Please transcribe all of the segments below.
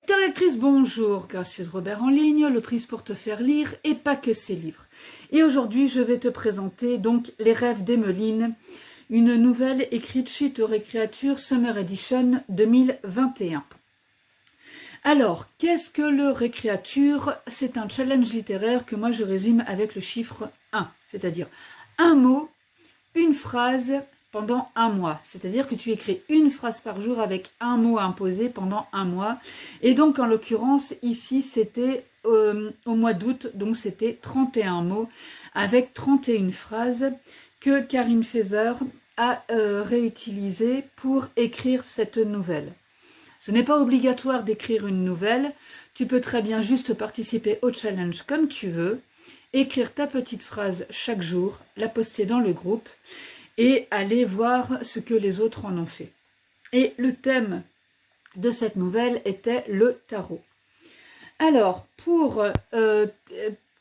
Lecteurs et lectrices, bonjour, Gracieuse Robert en ligne, l'autrice pour te faire lire et pas que ses livres. Et aujourd'hui, je vais te présenter donc Les rêves d'Emmeline, une nouvelle écrite suite aux Récréatures Summer Edition 2021. Alors, qu'est-ce que le Récréature? C'est un challenge littéraire que moi je résume avec le chiffre 1, c'est-à-dire un mot, une phrase pendant un mois. C'est-à-dire que tu écris une phrase par jour avec un mot imposé pendant un mois. Et donc, en l'occurrence, ici, c'était au mois d'août, donc c'était 31 mots avec 31 phrases que Karine Fever a réutilisées pour écrire cette nouvelle. Ce n'est pas obligatoire d'écrire une nouvelle, tu peux très bien juste participer au challenge comme tu veux, écrire ta petite phrase chaque jour, la poster dans le groupe et aller voir ce que les autres en ont fait. Et le thème de cette nouvelle était le tarot. Alors, pour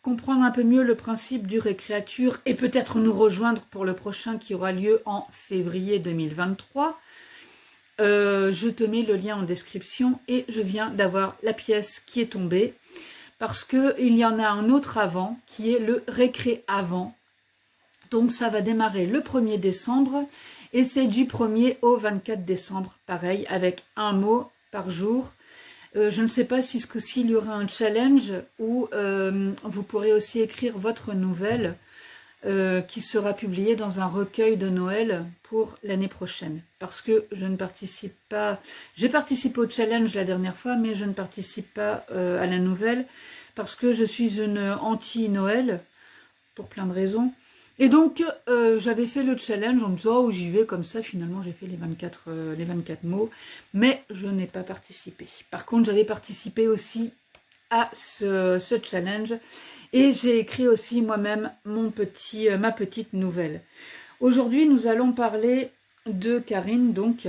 comprendre un peu mieux le principe du Récréature et peut-être nous rejoindre pour le prochain qui aura lieu en février 2023, je te mets le lien en description et je viens d'avoir la pièce qui est tombée parce qu'il y en a un autre avant qui est le Récré avant. Donc ça va démarrer le 1er décembre et c'est du 1er au 24 décembre, pareil, avec un mot par jour. Je ne sais pas si ce coup-ci il y aura un challenge où vous pourrez aussi écrire votre nouvelle qui sera publiée dans un recueil de Noël pour l'année prochaine. Parce que je ne participe pas... J'ai participé au challenge la dernière fois, mais je ne participe pas à la nouvelle parce que je suis une anti-Noël pour plein de raisons. Et donc, j'avais fait le challenge en me disant, oh, j'y vais comme ça, finalement, j'ai fait les 24 mots, mais je n'ai pas participé. Par contre, j'avais participé aussi à ce challenge, et j'ai écrit aussi moi-même ma petite nouvelle. Aujourd'hui, nous allons parler de Karine, donc,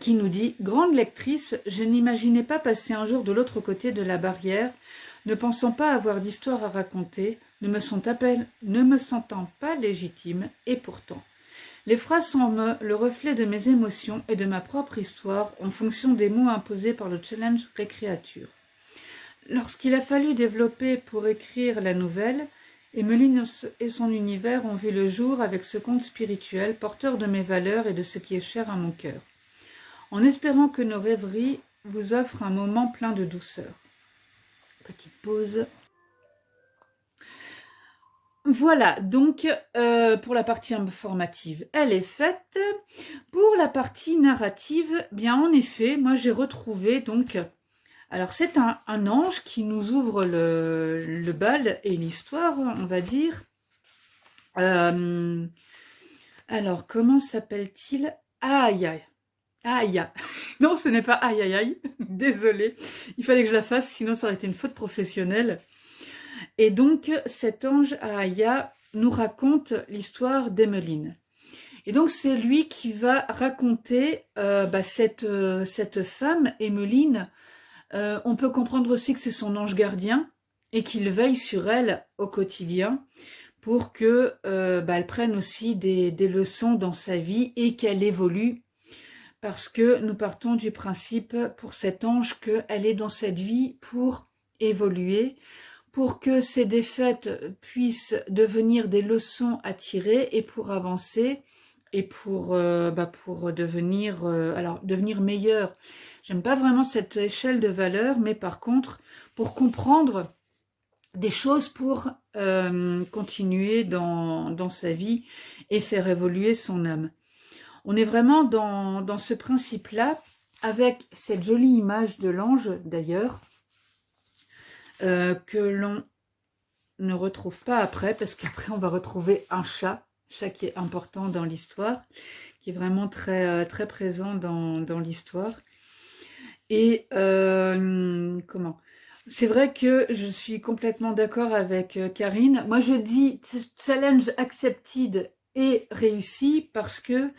qui nous dit « Grande lectrice, je n'imaginais pas passer un jour de l'autre côté de la barrière, ne pensant pas avoir d'histoire à raconter, ne me sentant pas légitime, et pourtant. Les phrases sont le reflet de mes émotions et de ma propre histoire en fonction des mots imposés par le challenge Récréature. Lorsqu'il a fallu développer pour écrire la nouvelle, Emmeline et son univers ont vu le jour avec ce conte spirituel porteur de mes valeurs et de ce qui est cher à mon cœur. En espérant que nos rêveries vous offrent un moment plein de douceur. » Petite pause. Voilà, donc pour la partie informative, elle est faite. Pour la partie narrative, bien en effet, moi j'ai retrouvé donc... Alors c'est un ange qui nous ouvre le bal et l'histoire, on va dire. Alors comment s'appelle-t-il? Aïe aïe. Aïe aïe. Non, ce n'est pas aïe aïe aïe. Désolée. Il fallait que je la fasse, sinon ça aurait été une faute professionnelle. Et donc, cet ange Aya nous raconte l'histoire d'Emmeline. Et donc, c'est lui qui va raconter cette femme, Emmeline. On peut comprendre aussi que c'est son ange gardien et qu'il veille sur elle au quotidien pour que elle prenne aussi des leçons dans sa vie et qu'elle évolue. Parce que nous partons du principe pour cet ange qu'elle est dans cette vie pour évoluer, pour que ces défaites puissent devenir des leçons à tirer et pour avancer et pour devenir meilleur. J'aime pas vraiment cette échelle de valeur, mais par contre, pour comprendre des choses pour continuer dans sa vie et faire évoluer son âme. On est vraiment dans ce principe-là, avec cette jolie image de l'ange d'ailleurs, que l'on ne retrouve pas après, parce qu'après on va retrouver un chat qui est important dans l'histoire, qui est vraiment très, très présent dans l'histoire. Et c'est vrai que je suis complètement d'accord avec Karine. Moi je dis challenge accepted et réussi parce que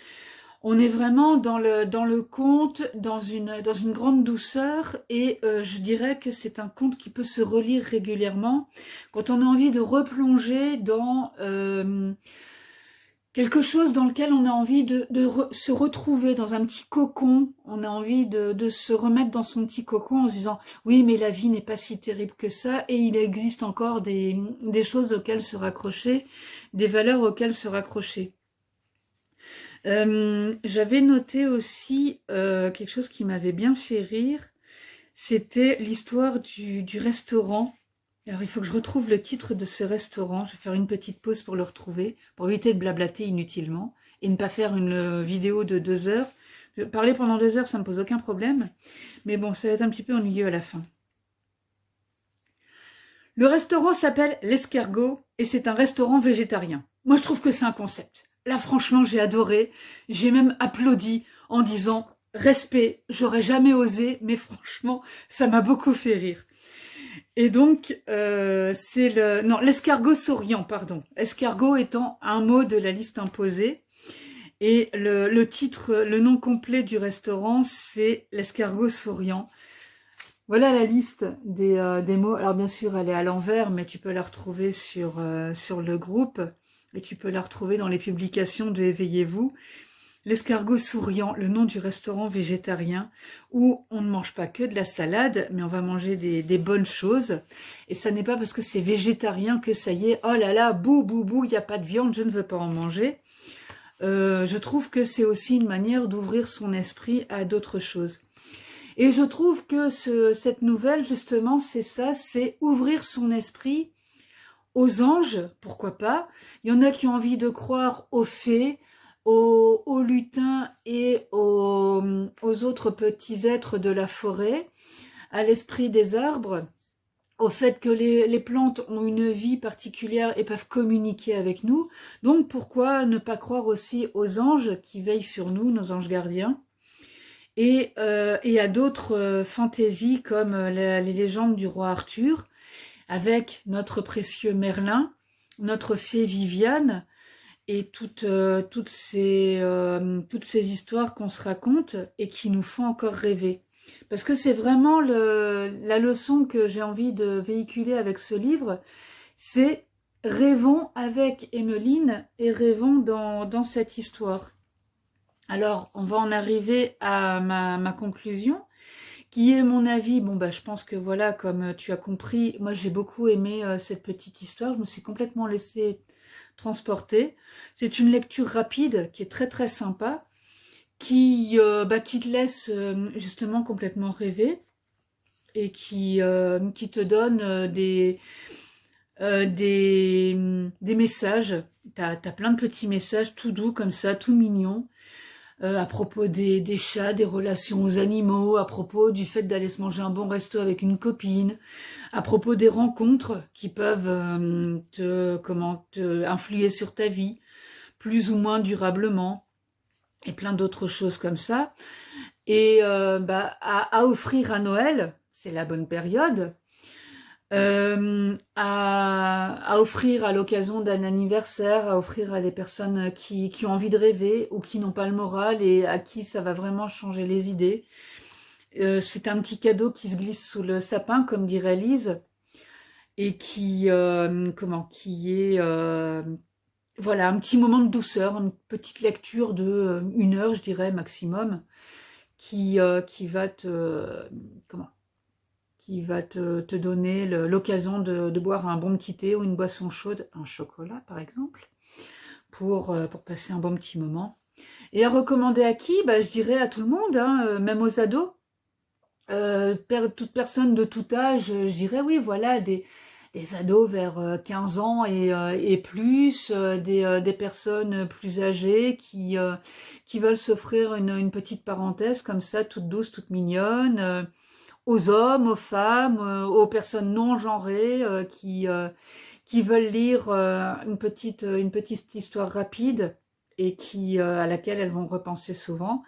on est vraiment dans le conte, dans une grande douceur et je dirais que c'est un conte qui peut se relire régulièrement quand on a envie de replonger dans quelque chose dans lequel on a envie de se retrouver dans un petit cocon, on a envie de se remettre dans son petit cocon en se disant « Oui, mais la vie n'est pas si terrible que ça et il existe encore des choses auxquelles se raccrocher, des valeurs auxquelles se raccrocher. » J'avais noté aussi quelque chose qui m'avait bien fait rire, c'était l'histoire du restaurant. Alors il faut que je retrouve le titre de ce restaurant, je vais faire une petite pause pour le retrouver, pour éviter de blablater inutilement, et ne pas faire une vidéo de 2 heures. Parler pendant 2 heures, ça ne me pose aucun problème, mais bon, ça va être un petit peu ennuyeux à la fin. Le restaurant s'appelle l'Escargot, et c'est un restaurant végétarien. Moi je trouve que c'est un concept. Là franchement j'ai adoré, j'ai même applaudi en disant « Respect, j'aurais jamais osé, mais franchement ça m'a beaucoup fait rire ». Et donc, c'est le... Non, l'escargot souriant, pardon. Escargot étant un mot de la liste imposée. Et le titre, le nom complet du restaurant, c'est l'escargot souriant. Voilà la liste des mots. Alors bien sûr, elle est à l'envers, mais tu peux la retrouver sur le groupe. Et tu peux la retrouver dans les publications de Éveillez-vous. L'escargot souriant, le nom du restaurant végétarien où on ne mange pas que de la salade, mais on va manger des bonnes choses. Et ça n'est pas parce que c'est végétarien que ça y est, oh là là, bouh, bouh, bouh, il n'y a pas de viande, je ne veux pas en manger. Je trouve que c'est aussi une manière d'ouvrir son esprit à d'autres choses. Et je trouve que cette nouvelle, justement, c'est ça, c'est ouvrir son esprit aux anges, pourquoi pas. Il y en a qui ont envie de croire aux fées, aux lutins et aux autres petits êtres de la forêt, à l'esprit des arbres, au fait que les plantes ont une vie particulière et peuvent communiquer avec nous. Donc pourquoi ne pas croire aussi aux anges qui veillent sur nous, nos anges gardiens, et à d'autres fantaisies comme les légendes du roi Arthur, avec notre précieux Merlin, notre fée Viviane, et toutes ces histoires qu'on se raconte et qui nous font encore rêver. Parce que c'est vraiment la leçon que j'ai envie de véhiculer avec ce livre, c'est rêvons avec Emmeline et rêvons dans cette histoire. Alors, on va en arriver à ma conclusion, qui est mon avis. Bon, bah, je pense que voilà, comme tu as compris, moi j'ai beaucoup aimé cette petite histoire, je me suis complètement laissée transporter. C'est une lecture rapide qui est très très sympa, qui te laisse justement complètement rêver et qui te donne des messages. T'as plein de petits messages tout doux comme ça, tout mignons, à propos des chats, des relations aux animaux, à propos du fait d'aller se manger un bon resto avec une copine, à propos des rencontres qui peuvent te influer sur ta vie, plus ou moins durablement, et plein d'autres choses comme ça. Et à offrir à Noël, c'est la bonne période, à offrir à l'occasion d'un anniversaire, à offrir à des personnes qui ont envie de rêver ou qui n'ont pas le moral et à qui ça va vraiment changer les idées. C'est un petit cadeau qui se glisse sous le sapin, comme dirait Lise, et qui est voilà, un petit moment de douceur, une petite lecture de 1 heure, je dirais, maximum, qui va te donner l'occasion de boire un bon petit thé ou une boisson chaude, un chocolat par exemple, pour passer un bon petit moment. Et à recommander à qui? Bah, je dirais à tout le monde, hein, même aux ados. Toute personne de tout âge, je dirais oui, voilà, des ados vers 15 ans et plus, des personnes plus âgées qui veulent s'offrir une petite parenthèse comme ça, toute douce, toute mignonne, aux hommes, aux femmes, aux personnes non genrées qui veulent lire une petite histoire rapide et à laquelle elles vont repenser souvent.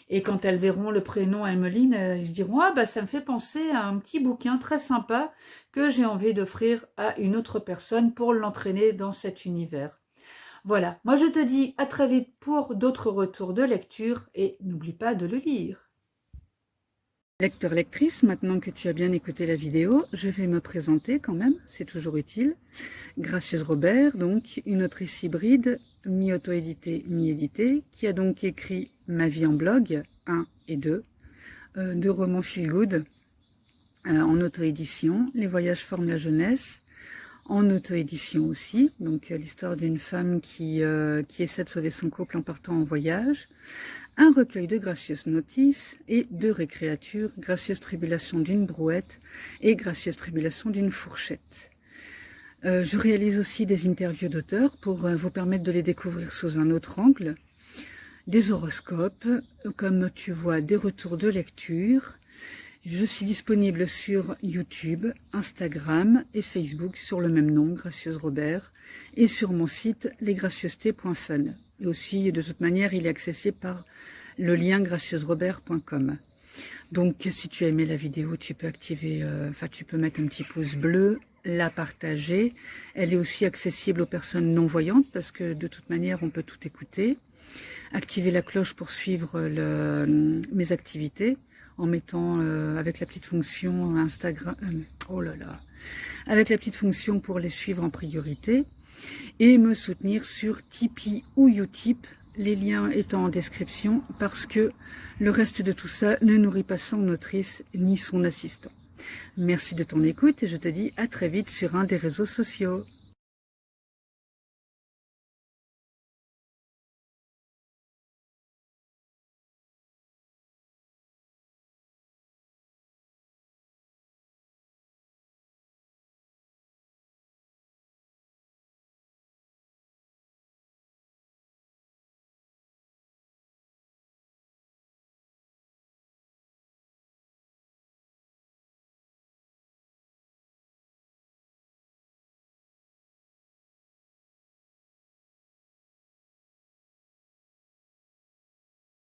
Et quand elles verront le prénom Emmeline, elles se diront « Ah, bah ça me fait penser à un petit bouquin très sympa que j'ai envie d'offrir à une autre personne pour l'entraîner dans cet univers. » Voilà, moi je te dis à très vite pour d'autres retours de lecture et n'oublie pas de le lire. Lecteur, lectrice, maintenant que tu as bien écouté la vidéo, je vais me présenter quand même, c'est toujours utile. Gracieuse Robert, donc une autrice hybride, mi-auto-éditée, mi-éditée, qui a donc écrit Ma vie en blog 1 et 2, deux romans feel good en auto-édition, Les voyages forment la jeunesse, en auto-édition aussi, donc l'histoire d'une femme qui essaie de sauver son couple en partant en voyage, un recueil de gracieuses notices et deux récréatures, Gracieuse tribulation d'une brouette et Gracieuse tribulation d'une fourchette. Je réalise aussi des interviews d'auteurs pour vous permettre de les découvrir sous un autre angle, des horoscopes, comme tu vois, des retours de lecture. Je suis disponible sur YouTube, Instagram et Facebook sur le même nom, Gracieuse Robert, et sur mon site lesgracieusetés.fun. Et aussi, de toute manière, il est accessible par le lien gracieusrobert.com. Donc, si tu as aimé la vidéo, tu peux activer, tu peux mettre un petit pouce bleu, la partager. Elle est aussi accessible aux personnes non-voyantes parce que de toute manière, on peut tout écouter. Activer la cloche pour suivre mes activités en mettant avec la petite fonction Instagram, avec la petite fonction pour les suivre en priorité, et me soutenir sur Tipeee ou Utip, les liens étant en description, parce que le reste de tout ça ne nourrit pas son autrice ni son assistant. Merci de ton écoute et je te dis à très vite sur un des réseaux sociaux.